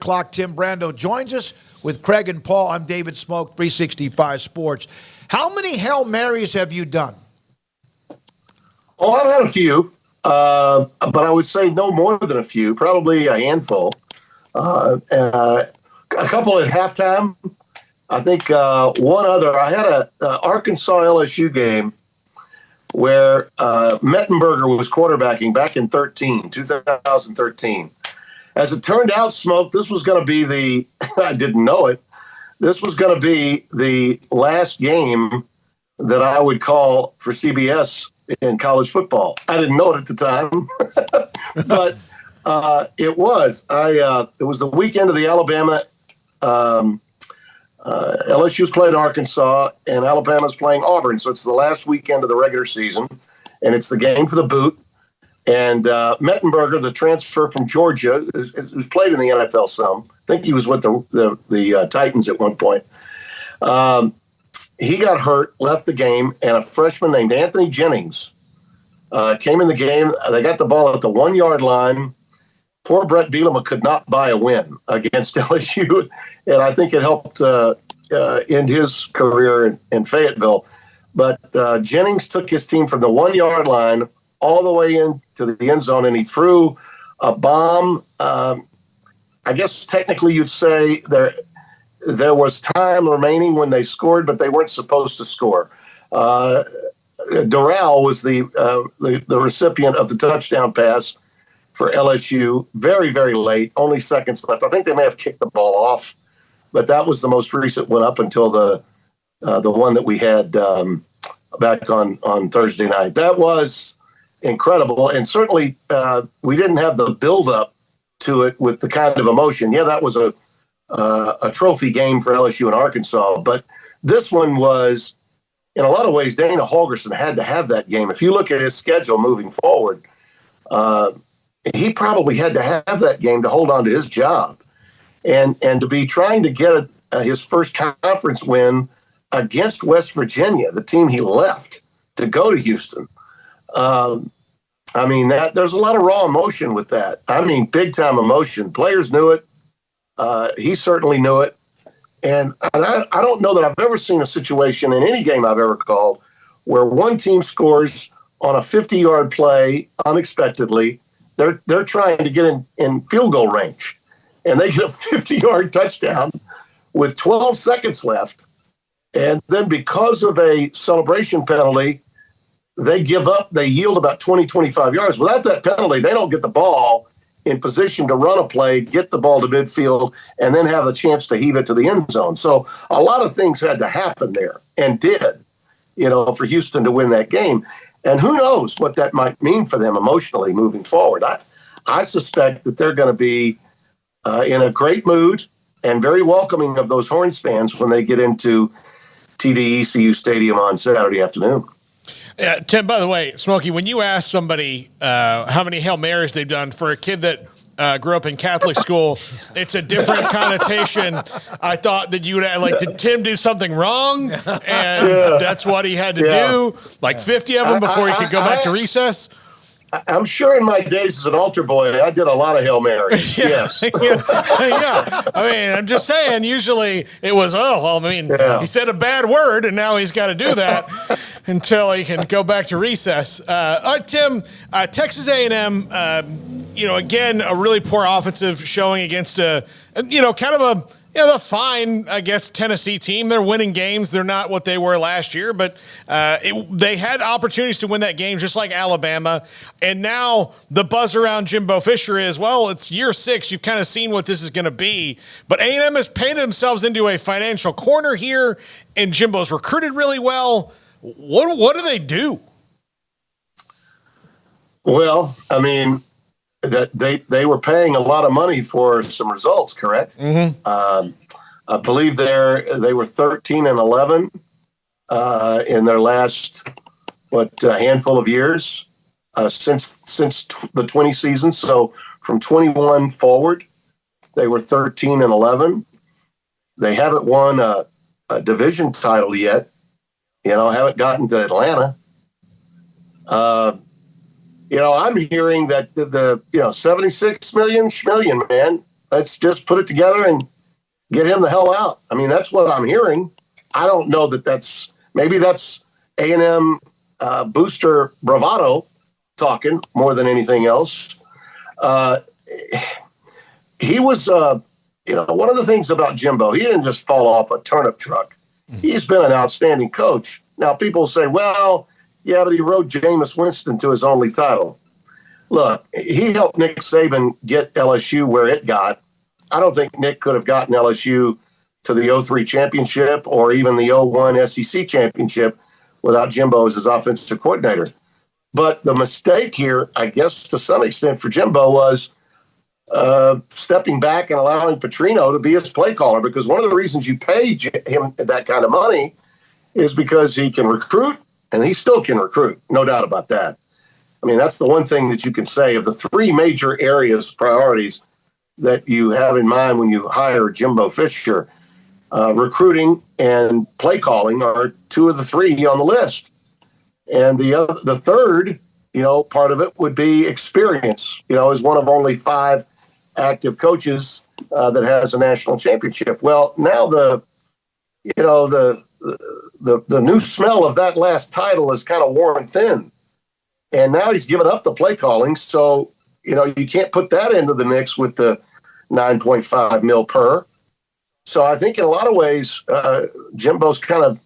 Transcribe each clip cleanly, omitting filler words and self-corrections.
Clock. Tim Brando joins us with Craig and Paul. I'm David Smoak, 365 Sports. How many Hail Marys have you done? Oh, I've had a few, but I would say no more than a few, probably a handful. A couple at halftime. I think one other. I had a Arkansas LSU game where Mettenberger was quarterbacking back in 2013. As it turned out, Smoak, this was going to be I didn't know it, this was going to be the last game that I would call for CBS in college football. I didn't know it at the time, but it was. It was the weekend of the Alabama. LSU's playing Arkansas, and Alabama's playing Auburn. So it's the last weekend of the regular season, and it's the game for the boot. And Mettenberger, the transfer from Georgia, who's played in the NFL some. I think he was with the Titans at one point. He got hurt, left the game, and a freshman named Anthony Jennings came in the game. They got the ball at the 1-yard line. Poor Brett Bielema could not buy a win against LSU, and I think it helped end his career in Fayetteville. But Jennings took his team from the 1-yard line all the way into the end zone, and he threw a bomb. I guess technically you'd say there was time remaining when they scored, but they weren't supposed to score. Doral was the recipient of the touchdown pass for LSU, very, very late, only seconds left. I think they may have kicked the ball off, but that was the most recent one up until the one that we had back on Thursday night. That was incredible, and certainly we didn't have the build-up to it with the kind of emotion. Yeah, that was a trophy game for LSU and Arkansas, but this one was, in a lot of ways, Dana Holgorsen had to have that game. If you look at his schedule moving forward, he probably had to have that game to hold on to his job, and to be trying to get his first conference win against West Virginia, the team he left to go to Houston. I mean, there's a lot of raw emotion with that. I mean, big time emotion. Players knew it. He certainly knew it. And I don't know that I've ever seen a situation in any game I've ever called where one team scores on a 50-yard play unexpectedly. They're trying to get in field goal range, and they get a 50-yard touchdown with 12 seconds left. And then because of a celebration penalty, they give up. They yield about 20, 25 yards. Without that penalty, they don't get the ball in position to run a play, get the ball to midfield, and then have a chance to heave it to the end zone. So a lot of things had to happen there, and did, for Houston to win that game. And who knows what that might mean for them emotionally moving forward. I suspect that they're going to be in a great mood and very welcoming of those Horns fans when they get into TD-ECU Stadium on Saturday afternoon. Tim, by the way, Smokey, when you ask somebody how many Hail Marys they've done, for a kid that grew up in Catholic school, it's a different connotation. I thought that you would did Tim do something wrong? And that's what he had to do? Like 50 of them before he could go back to recess? I'm sure in my days as an altar boy, I did a lot of Hail Marys. Yes. Yeah. I mean, I'm just saying, usually it was, he said a bad word, and now he's got to do that until he can go back to recess. Tim, Texas A&M, again, a really poor offensive showing against the fine, I guess, Tennessee team. They're winning games. They're not what they were last year, but they had opportunities to win that game just like Alabama. And now the buzz around Jimbo Fisher is, well, it's year 6. You've kind of seen what this is going to be. But A&M has painted themselves into a financial corner here, and Jimbo's recruited really well. What do they do? Well, I mean, that they were paying a lot of money for some results, correct? Mm-hmm. I believe they were 13-11 in their last handful of years since the 20 seasons. So from 21 forward, they were 13-11. They haven't won a division title yet. Haven't gotten to Atlanta. I'm hearing that the 76 million, man, let's just put it together and get him the hell out. I mean, that's what I'm hearing. I don't know maybe that's A&M booster bravado talking more than anything else. He was, one of the things about Jimbo, he didn't just fall off a turnip truck. He's been an outstanding coach. Now, people say, well, yeah, but he rode Jameis Winston to his only title. Look, he helped Nick Saban get LSU where it got. I don't think Nick could have gotten LSU to the 03 championship or even the 01 SEC championship without Jimbo as his offensive coordinator. But the mistake here, I guess, to some extent for Jimbo was stepping back and allowing Petrino to be his play caller, because one of the reasons you pay him that kind of money is because he can recruit, and he still can recruit, no doubt about that. I mean, that's the one thing that you can say of the three major areas, priorities that you have in mind when you hire Jimbo Fisher. Recruiting and play calling are two of the three on the list. And the third, part of it would be experience, as one of only 5 active coaches that has a national championship. Well, now the new smell of that last title is kind of worn thin. And now he's given up the play calling. So, you can't put that into the mix with the 9.5 mil per. So I think in a lot of ways, Jimbo's kind of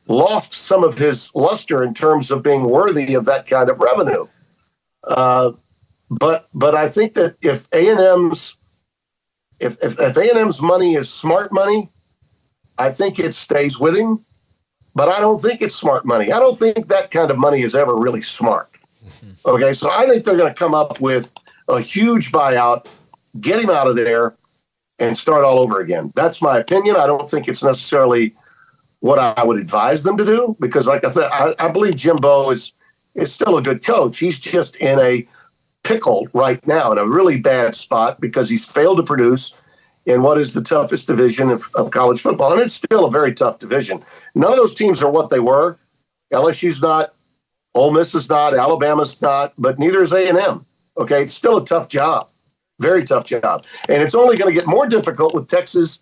lost some of his luster in terms of being worthy of that kind of revenue. But I think that if A&M's money is smart money, I think it stays with him. But I don't think it's smart money. I don't think that kind of money is ever really smart. Okay, so I think they're going to come up with a huge buyout, get him out of there, and start all over again. That's my opinion. I don't think it's necessarily what I would advise them to do, because like I said, I believe Jimbo is still a good coach. He's just in a pickle right now, in a really bad spot, because he's failed to produce in what is the toughest division of college football. And it's still a very tough division. None of those teams are what they were. LSU's not, Ole Miss is not, Alabama's not, but neither is A&M. Okay, it's still a tough job. Very tough job. And it's only going to get more difficult with Texas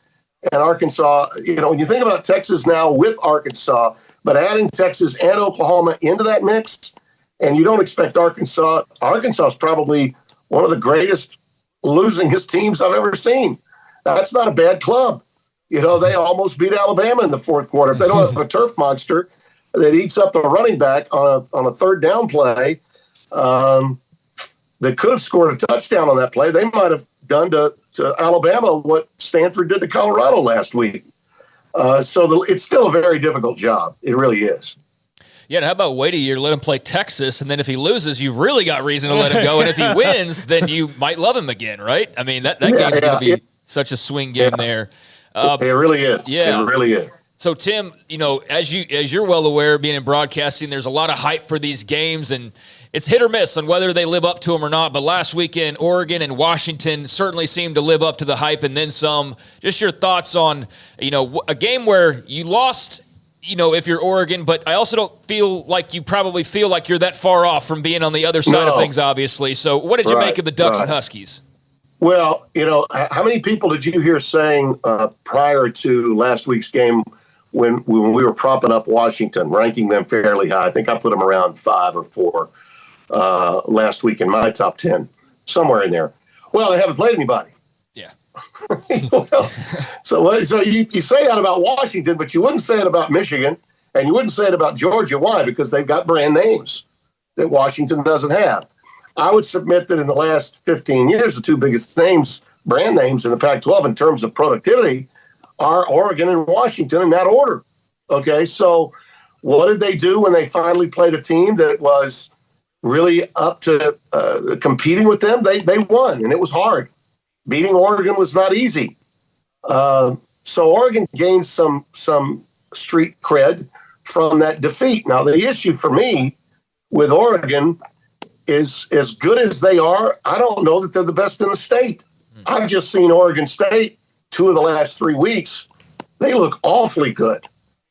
and Arkansas. When you think about Texas now with Arkansas, but adding Texas and Oklahoma into that mix, and you don't expect Arkansas is probably one of the greatest losingest teams I've ever seen. That's not a bad club. They almost beat Alabama in the fourth quarter. If they don't have a turf monster that eats up the running back on a third down play, that could have scored a touchdown on that play, they might have done to Alabama what Stanford did to Colorado last week. So it's still a very difficult job. It really is. Yeah, and how about wait a year, let him play Texas, and then if he loses, you've really got reason to let him go. And if he wins, then you might love him again, right? I mean, that game's going to be such a swing game there. It really is. Yeah. It really is. So, Tim, as you're well aware, being in broadcasting, there's a lot of hype for these games, and it's hit or miss on whether they live up to them or not. But last weekend, Oregon and Washington certainly seemed to live up to the hype and then some. Just your thoughts on, a game where you lost, if you're Oregon, but I also don't feel like you probably feel like you're that far off from being on the other side of things, obviously. So what did you make of the Ducks and Huskies? Well, how many people did you hear saying prior to last week's game when we were propping up Washington, ranking them fairly high? I think I put them around 5 or 4 last week in my top 10, somewhere in there. Well, they haven't played anybody. Yeah. So you say that about Washington, but you wouldn't say it about Michigan, and you wouldn't say it about Georgia. Why? Because they've got brand names that Washington doesn't have. I would submit that in the last 15 years, the two biggest brand names in the Pac-12 in terms of productivity are Oregon and Washington in that order. Okay, so what did they do when they finally played a team that was really up to competing with them? They won, and it was hard. Beating Oregon was not easy. So Oregon gained some street cred from that defeat. Now, the issue for me with Oregon is, as good as they are, I don't know that they're the best in the state. I've just seen Oregon State 2 of the last 3 weeks. They look awfully good.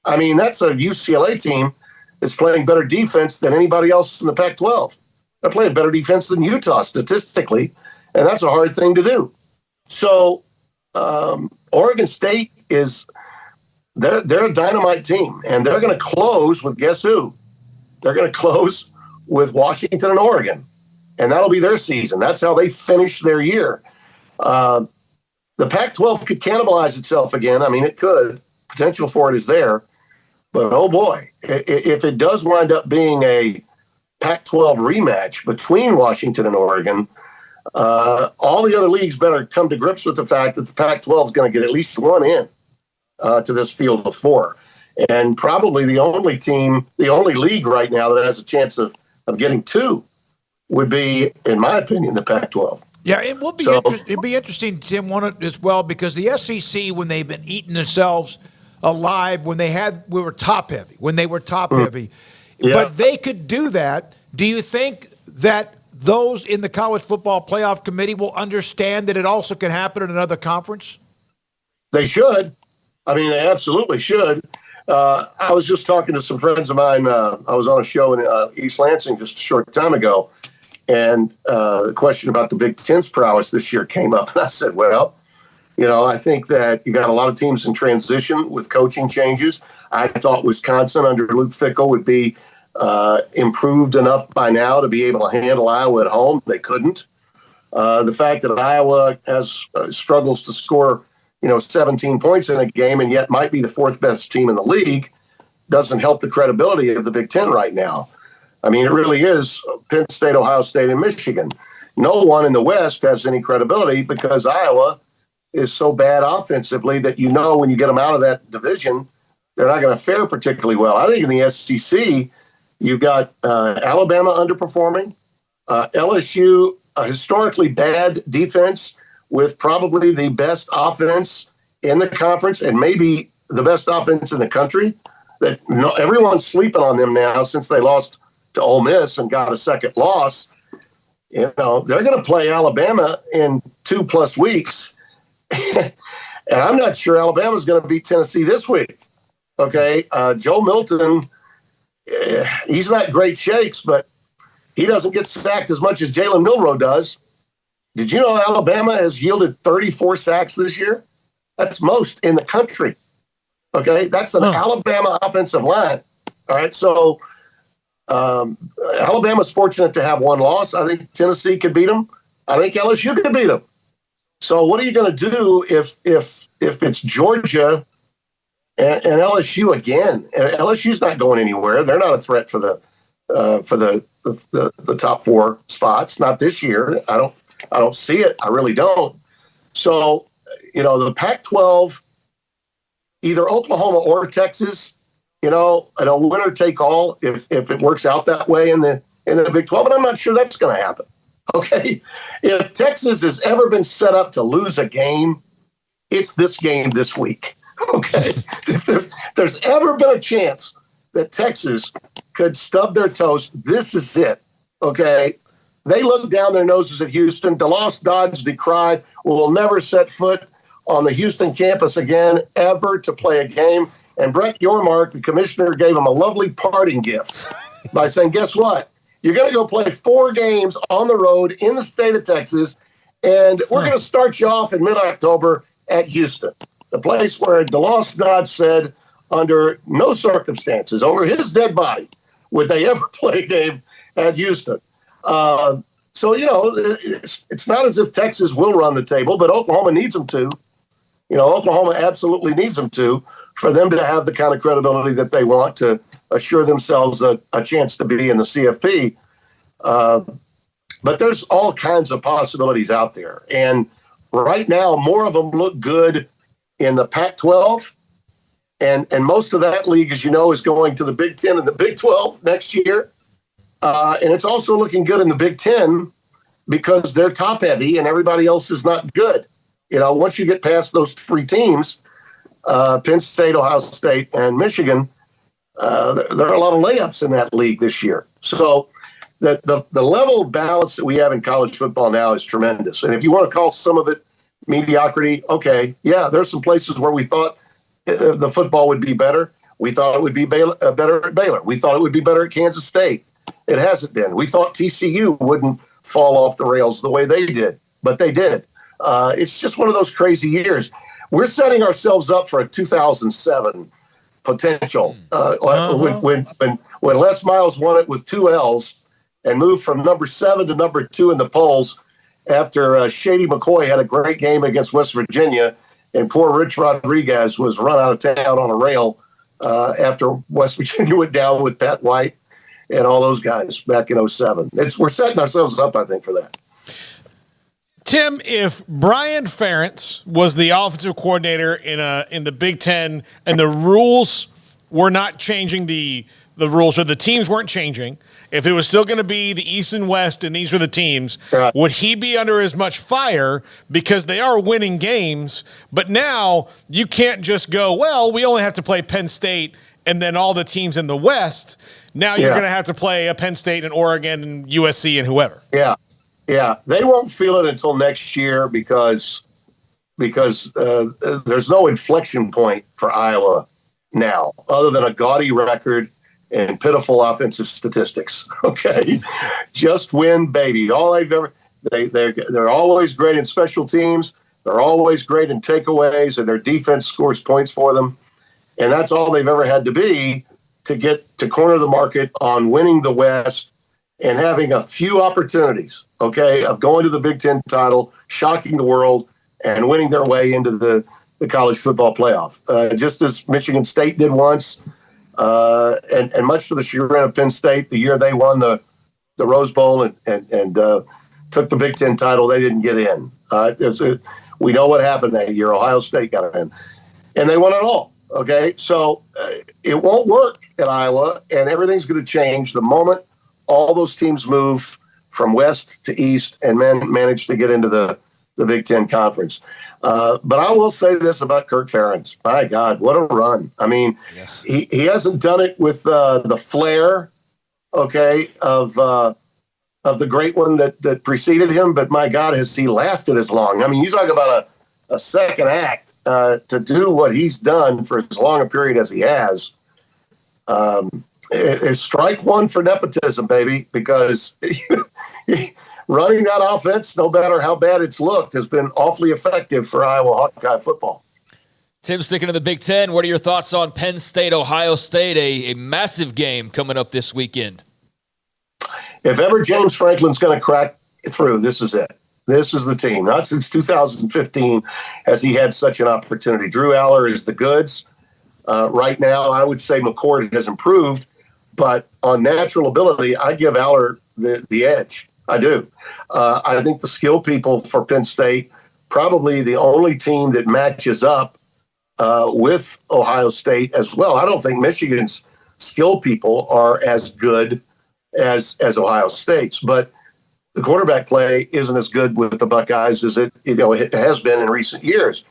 I mean, that's a UCLA team that's playing better defense than anybody else in the Pac-12. They're playing better defense than Utah statistically, and that's a hard thing to do. So Oregon State they're a dynamite team, and they're going to close with guess who? They're going to close with Washington and Oregon, and that'll be their season. That's how they finish their year. The Pac-12 could cannibalize itself again. I mean, it could. Potential for it is there. But, oh, boy, if it does wind up being a Pac-12 rematch between Washington and Oregon, all the other leagues better come to grips with the fact that the Pac-12 is going to get at least one in to this field of four. And probably the only league right now that has a chance of getting two would be, in my opinion, the Pac-12. Yeah, it will be. It'd be interesting, Tim, as well, because the SEC, when they've been eating themselves alive, when they were top heavy, Yeah. but they could do that. Do you think that those in the college football playoff committee will understand that it also can happen in another conference? They should. I mean, they absolutely should. I was just talking to some friends of mine. I was on a show in East Lansing just a short time ago, and the question about the Big Ten's prowess this year came up. And I said, well, I think that you got a lot of teams in transition with coaching changes. I thought Wisconsin under Luke Fickell would be improved enough by now to be able to handle Iowa at home. They couldn't. The fact that Iowa has struggles to score 17 points in a game and yet might be the fourth best team in the league doesn't help the credibility of the Big Ten right now. I mean, it really is Penn State, Ohio State, and Michigan. No one in the West has any credibility because Iowa is so bad offensively that when you get them out of that division, they're not going to fare particularly well. I think in the SEC, you've got Alabama underperforming, LSU, a historically bad defense, with probably the best offense in the conference and maybe the best offense in the country. That everyone's sleeping on them now since they lost to Ole Miss and got a second loss. They're going to play Alabama in 2+ weeks. And I'm not sure Alabama's going to beat Tennessee this week. Okay. Joe Milton, he's not great shakes, but he doesn't get sacked as much as Jalen Milroe does. Did you know Alabama has yielded 34 sacks this year? That's most in the country. Okay, that's an Alabama offensive line. All right, so Alabama's fortunate to have one loss. I think Tennessee could beat them. I think LSU could beat them. So what are you going to do if it's Georgia and LSU again? LSU's not going anywhere. They're not a threat for the top four spots. Not this year. I don't see it. I really don't. So, the Pac-12, either Oklahoma or Texas, a winner take all if it works out that way in the Big 12. And I'm not sure that's going to happen. Okay. If Texas has ever been set up to lose a game, it's this game this week. Okay. If there's ever been a chance that Texas could stub their toes, this is it. Okay. They look down their noses at Houston. DeLoss Dodds decried, will never set foot on the Houston campus again, ever to play a game. And Brett Yormark, the commissioner, gave him a lovely parting gift by saying, guess what? You're going to go play 4 games on the road in the state of Texas, and we're going to start you off in mid-October at Houston, the place where DeLoss Dodds said under no circumstances, over his dead body, would they ever play a game at Houston. So, it's not as if Texas will run the table, but Oklahoma needs them to. Oklahoma absolutely needs them to, for them to have the kind of credibility that they want to assure themselves a chance to be in the CFP. But there's all kinds of possibilities out there. And right now, more of them look good in the Pac-12. And most of that league, as you know, is going to the Big Ten and the Big 12 next year. And it's also looking good in the Big Ten because they're top heavy and everybody else is not good. Once you get past those 3 teams, Penn State, Ohio State, and Michigan, there are a lot of layups in that league this year. So the level of balance that we have in college football now is tremendous. And if you want to call some of it mediocrity, okay, yeah, there's some places where we thought the football would be better. We thought it would be better at Baylor. We thought it would be better at Kansas State. It hasn't been. We thought TCU wouldn't fall off the rails the way they did, but they did. It's just one of those crazy years. We're setting ourselves up for a 2007 potential. When Les Miles won it with 2 L's and moved from number 7 to number 2 in the polls after Shady McCoy had a great game against West Virginia, and poor Rich Rodriguez was run out of town on a rail after West Virginia went down with Pat White and all those guys back in 07. We're setting ourselves up, I think, for that. Tim, if Brian Ferentz was the offensive coordinator in the Big Ten and the rules were not changing, the rules or the teams weren't changing, if it was still going to be the East and West and these are the teams, right, would he be under as much fire because they are winning games? But now you can't just go, well, we only have to play Penn State and then all the teams in the West. Now you're going to have to play a Penn State and Oregon and USC and whoever. Yeah. Yeah, they won't feel it until next year because there's no inflection point for Iowa now, other than a gaudy record and pitiful offensive statistics. Okay, just win, baby. All they've ever they're always great in special teams. They're always great in takeaways, and their defense scores points for them. And that's all they've ever had to be to get to corner the market on winning the West and having a few opportunities, okay, of going to the Big Ten title, shocking the world, and winning their way into the college football playoff, just as Michigan State did once, and much to the chagrin of Penn State, the year they won the Rose Bowl and took the Big Ten title, they didn't get in. We know what happened that year. Ohio State got in, and they won it all. Okay, so it won't work at Iowa, and everything's going to change the moment all those teams move from West to East and manage to get into the Big Ten Conference. But I will say this about Kirk Ferentz. My God, what a run. I mean, he hasn't done it with the flair, okay, of the great one that preceded him. But my God, has he lasted as long? I mean, you talk about a second act to do what he's done for as long a period as he has. It's strike one for nepotism, baby, because running that offense, no matter how bad it's looked, has been awfully effective for Iowa Hawkeye football. Tim, sticking to the Big Ten, what are your thoughts on Penn State, Ohio State, a massive game coming up this weekend? If ever James Franklin's going to crack through, this is it. This is the team. Not since 2015 has he had such an opportunity. Drew Aller is the goods. Right now, I would say McCord has improved, but on natural ability, I give Aller the edge. I do. I think the skill people for Penn State, probably the only team that matches up with Ohio State as well. I don't think Michigan's skill people are as good as Ohio State's, but the quarterback play isn't as good with the Buckeyes as it has been in recent years.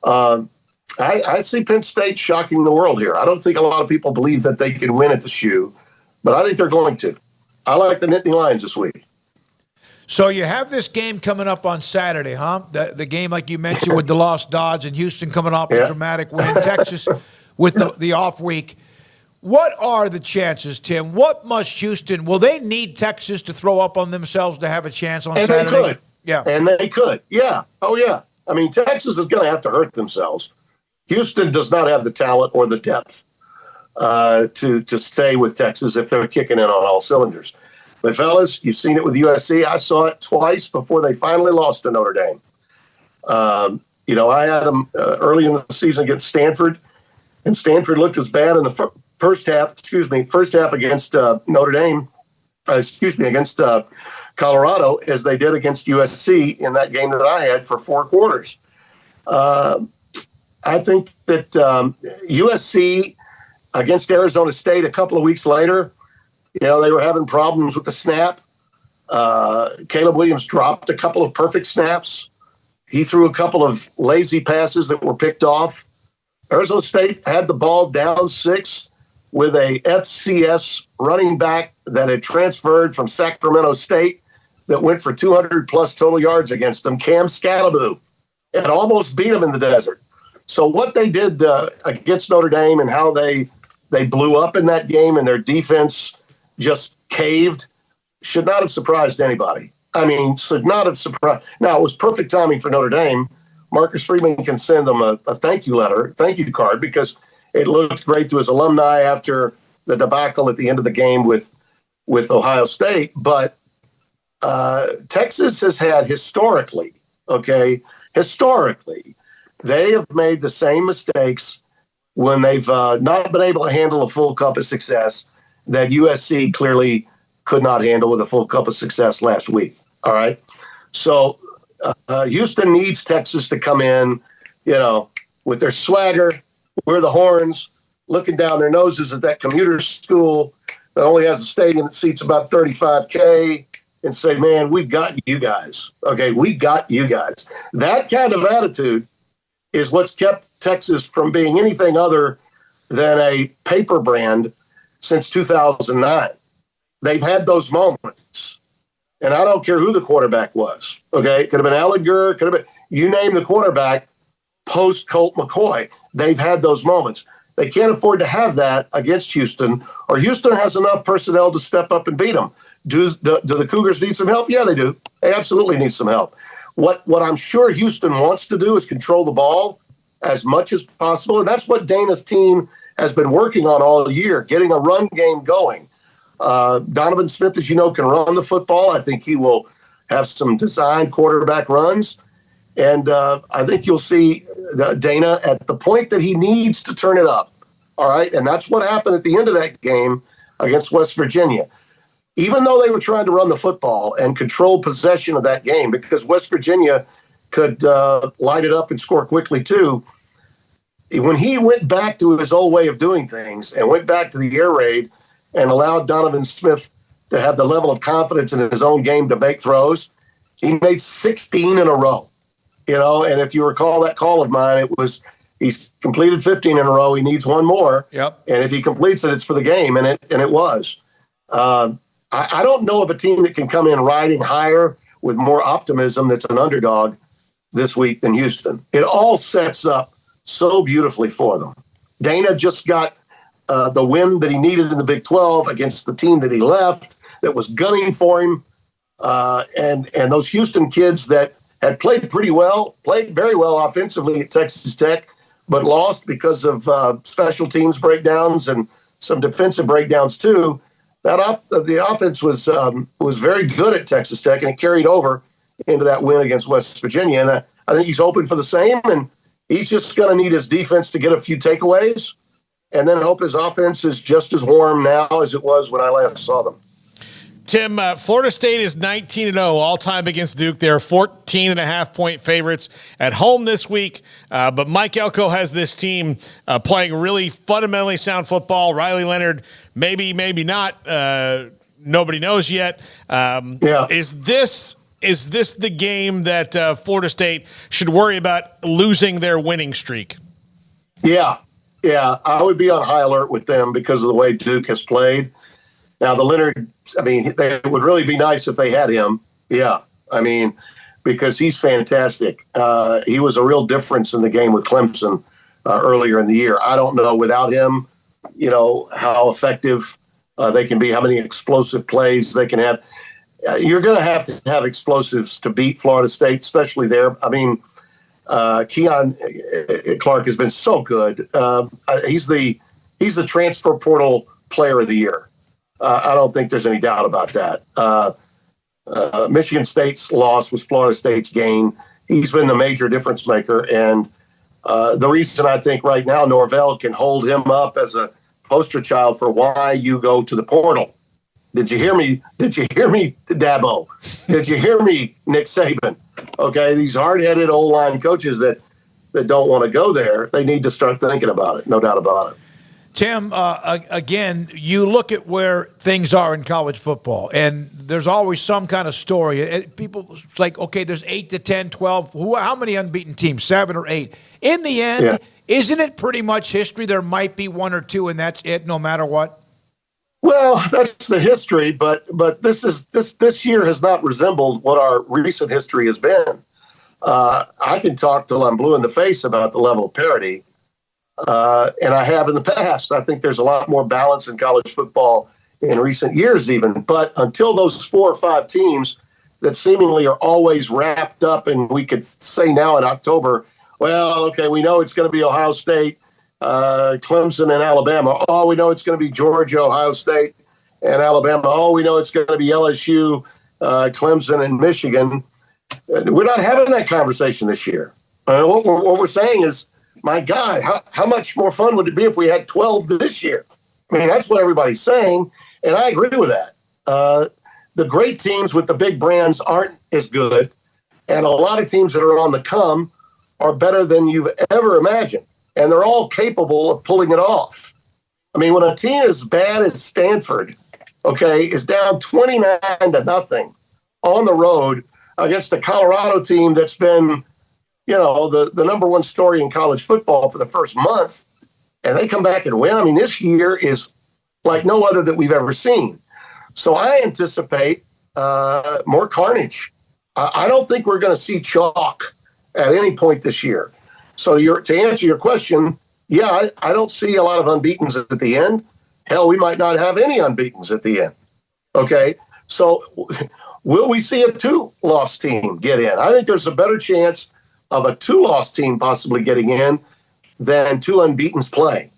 I see Penn State shocking the world here. I don't think a lot of people believe that they can win at the Shoe, but I think they're going to. I like the Nittany Lions this week. So you have this game coming up on Saturday, huh? The game, like you mentioned, with the Lost Dodds and Houston coming off a dramatic win, Texas with the off week. What are the chances, Tim? What must Houston – will they need Texas to throw up on themselves to have a chance on Saturday? And they could. Yeah. And they could. Yeah. Oh, yeah. I mean, Texas is going to have to hurt themselves. Houston does not have the talent or the depth to stay with Texas if they're kicking in on all cylinders. But, fellas, you've seen it with USC. I saw it twice before they finally lost to Notre Dame. I had them early in the season against Stanford, and Stanford looked as bad in the first half against Notre Dame, against Colorado as they did against USC in that game that I had for 4 quarters. I think that USC against Arizona State a couple of weeks later, they were having problems with the snap. Caleb Williams dropped a couple of perfect snaps. He threw a couple of lazy passes that were picked off. Arizona State had the ball down 6 with a FCS running back that had transferred from Sacramento State that went for 200-plus total yards against them, Cam Scalaboo, and almost beat them in the desert. So what they did against Notre Dame and how they blew up in that game and their defense just caved should not have surprised anybody. I mean, should not have surprised. Now, it was perfect timing for Notre Dame. Marcus Freeman can send them a thank you letter, thank you card, because it looked great to his alumni after the debacle at the end of the game with Ohio State. But Texas has had historically, they have made the same mistakes when they've not been able to handle a full cup of success that USC clearly could not handle with a full cup of success last week. All right. So Houston needs Texas to come in, with their swagger, wear the horns, looking down their noses at that commuter school that only has a stadium that seats about 35K and say, man, we got you guys. Okay, we got you guys. That kind of attitude is what's kept Texas from being anything other than a paper brand since 2009. They've had those moments. And I don't care who the quarterback was. Okay, could have been Ellinger, could have been, you name the quarterback post Colt McCoy. They've had those moments. They can't afford to have that against Houston, or Houston has enough personnel to step up and beat them. Do the Cougars need some help? Yeah, they do. They absolutely need some help. What I'm sure Houston wants to do is control the ball as much as possible, and that's what Dana's team has been working on all year, getting a run game going. Donovan Smith, as you know, can run the football. I think he will have some designed quarterback runs. And I think you'll see Dana at the point that he needs to turn it up. All right. And that's what happened at the end of that game against West Virginia. Even though they were trying to run the football and control possession of that game, because West Virginia could light it up and score quickly too, when he went back to his old way of doing things and went back to the air raid and allowed Donovan Smith to have the level of confidence in his own game to make throws, he made 16 in a row. And if you recall that call of mine, it was he's completed 15 in a row. He needs one more. Yep. And if he completes it, it's for the game. And it was. I don't know of a team that can come in riding higher with more optimism that's an underdog this week than Houston. It all sets up so beautifully for them. Dana just got the win that he needed in the Big 12 against the team that he left that was gunning for him. And those Houston kids that had played very well offensively at Texas Tech, but lost because of special teams breakdowns and some defensive breakdowns too. The offense was very good at Texas Tech, and it carried over into that win against West Virginia. And I think he's open for the same, and he's just going to need his defense to get a few takeaways, and then hope his offense is just as warm now as it was when I last saw them. Tim, Florida State is 19-0 all-time against Duke. They're 14.5-point favorites at home this week. But Mike Elko has this team playing really fundamentally sound football. Riley Leonard, maybe not. Nobody knows yet. Is this the game that Florida State should worry about losing their winning streak? Yeah. I would be on high alert with them because of the way Duke has played. Now, the Leonard, they would really be nice if they had him. Yeah, because he's fantastic. He was a real difference in the game with Clemson earlier in the year. I don't know without him, how effective they can be, how many explosive plays they can have. You're going to have explosives to beat Florida State, especially there. Keon Clark has been so good. He's the transfer portal player of the year. I don't think there's any doubt about that. Michigan State's loss was Florida State's gain. He's been the major difference maker. And the reason I think right now Norvell can hold him up as a poster child for why you go to the portal. Did you hear me? Dabo? Did you hear me, Nick Saban? Okay, these hard-headed O-line coaches that don't want to go there, they need to start thinking about it, no doubt about it. Tim, again, you look at where things are in college football, and there's always some kind of story. People, it's like, okay, there's 8 to 10, 12. How many unbeaten teams? 7 or 8. In the end, Isn't it pretty much history? There might be 1 or 2, and that's it, no matter what. Well, that's the history, but this year has not resembled what our recent history has been. I can talk till I'm blue in the face about the level of parity. And I have in the past. I think there's a lot more balance in college football in recent years even. But until those 4 or 5 teams that seemingly are always wrapped up, and we could say now in October, well, okay, we know it's going to be Ohio State, Clemson, and Alabama. Oh, we know it's going to be Georgia, Ohio State, and Alabama. Oh, we know it's going to be LSU, Clemson, and Michigan. We're not having that conversation this year. What we're saying is, my God, how much more fun would it be if we had 12 this year? I mean, that's what everybody's saying, and I agree with that. The great teams with the big brands aren't as good, and a lot of teams that are on the come are better than you've ever imagined, and they're all capable of pulling it off. I mean, when a team as bad as Stanford, okay, is down 29-0 on the road against a Colorado team that's been, the number one story in college football for the first month, and they come back and win. I mean, this year is like no other that we've ever seen. So I anticipate more carnage. I don't think we're going to see chalk at any point this year. So to answer your question, yeah, I don't see a lot of unbeatens at the end. Hell, we might not have any unbeatens at the end. Okay, so will we see a 2-loss team get in? I think there's a better chance of a 2-loss team possibly getting in than 2 unbeatens play.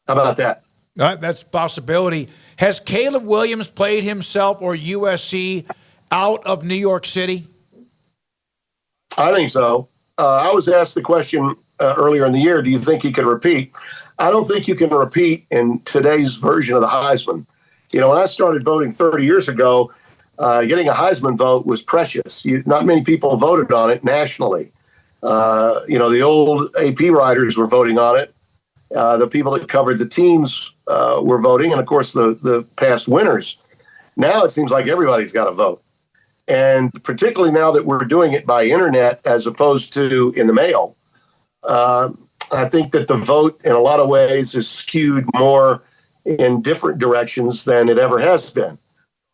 How about that? That's a possibility. Has Caleb Williams played himself or USC out of New York City? I think so. I was asked the question earlier in the year, do you think he could repeat? I don't think you can repeat in today's version of the Heisman. When I started voting 30 years ago, getting a Heisman vote was precious. Not many people voted on it nationally. The old AP writers were voting on it. The people that covered the teams were voting, and of course the past winners. Now it seems like everybody's got to vote. And particularly now that we're doing it by internet as opposed to in the mail, I think that the vote in a lot of ways is skewed more in different directions than it ever has been.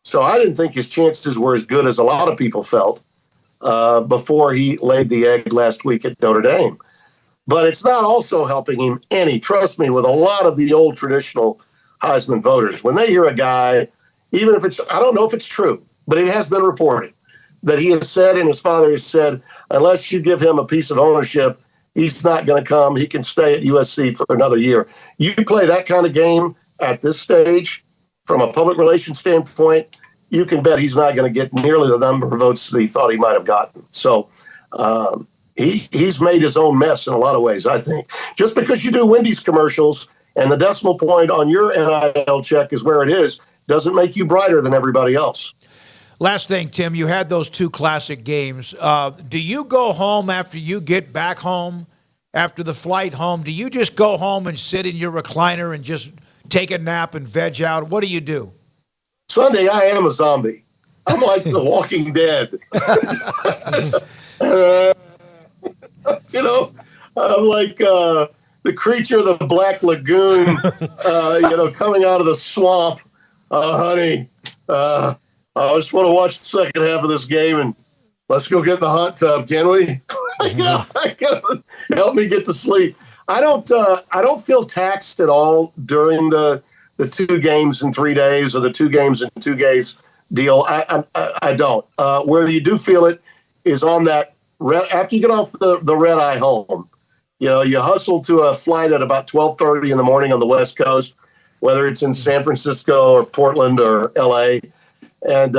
So I didn't think his chances were as good as a lot of people felt before he laid the egg last week at Notre Dame. But it's not also helping him any. Trust me, with a lot of the old traditional Heisman voters, when they hear a guy, even if I don't know if it's true, but it has been reported that he has said, and his father has said, unless you give him a piece of ownership, he's not going to come. He can stay at USC for another year. You play that kind of game at this stage, from a public relations standpoint, you can bet he's not going to get nearly the number of votes that he thought he might have gotten. So he's made his own mess in a lot of ways, I think. Just because you do Wendy's commercials and the decimal point on your NIL check is where it is, doesn't make you brighter than everybody else. Last thing, Tim, you had those 2 classic games. Do you go home after you get back home, after the flight home? Do you just go home and sit in your recliner and just take a nap and veg out? What do you do? Sunday, I am a zombie. I'm like the Walking Dead. I'm like the creature of the Black Lagoon, coming out of the swamp. Honey, I just want to watch the second half of this game, and let's go get in the hot tub, can we? Help me get to sleep. I don't feel taxed at all during the 2 games in 3 days or the 2 games in 2 days deal. I don't. Where you do feel it is on that after you get off the red eye home. You hustle to a flight at about 12:30 in the morning on the West Coast, whether it's in San Francisco or Portland or LA. And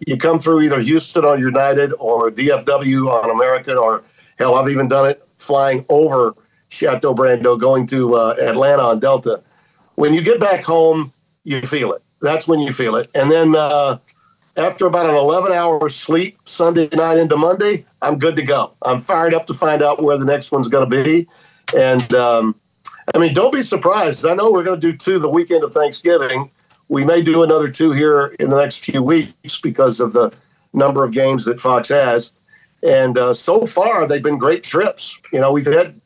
you come through either Houston on United or DFW on American, or hell, I've even done it flying over Chateau Brando, going to Atlanta on Delta. When you get back home, you feel it. That's when you feel it. And then after about an 11-hour sleep Sunday night into Monday, I'm good to go. I'm fired up to find out where the next one's going to be. And, don't be surprised. I know we're going to do 2 the weekend of Thanksgiving. We may do another 2 here in the next few weeks because of the number of games that Fox has. And so far, they've been great trips. We've had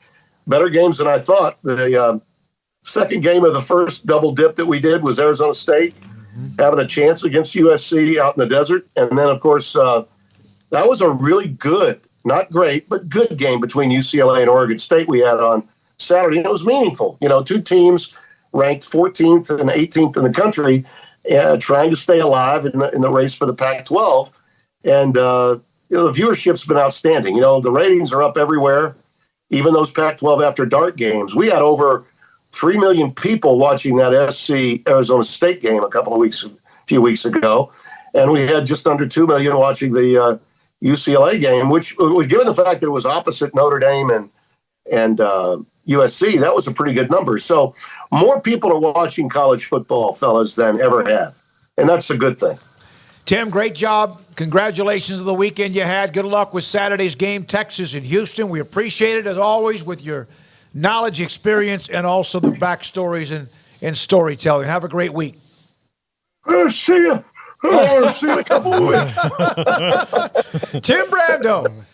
better games than I thought. The second game of the first double dip that we did was Arizona State having a chance against USC out in the desert. And then, of course, that was a really good, not great, but good game between UCLA and Oregon State we had on Saturday. And it was meaningful. 2 teams ranked 14th and 18th in the country, trying to stay alive in the race for the Pac-12. And the viewership's been outstanding. The ratings are up everywhere, even those Pac-12 after dark games. We had over 3 million people watching that SC Arizona State game a few weeks ago, and we had just under 2 million watching the UCLA game, which, given the fact that it was opposite Notre Dame and USC, that was a pretty good number. So more people are watching college football, fellas, than ever have, and that's a good thing. Tim, great job. Congratulations on the weekend you had. Good luck with Saturday's game, Texas and Houston. We appreciate it, as always, with your knowledge, experience, and also the backstories and storytelling. Have a great week. See you. See you in a couple of weeks. Tim Brando.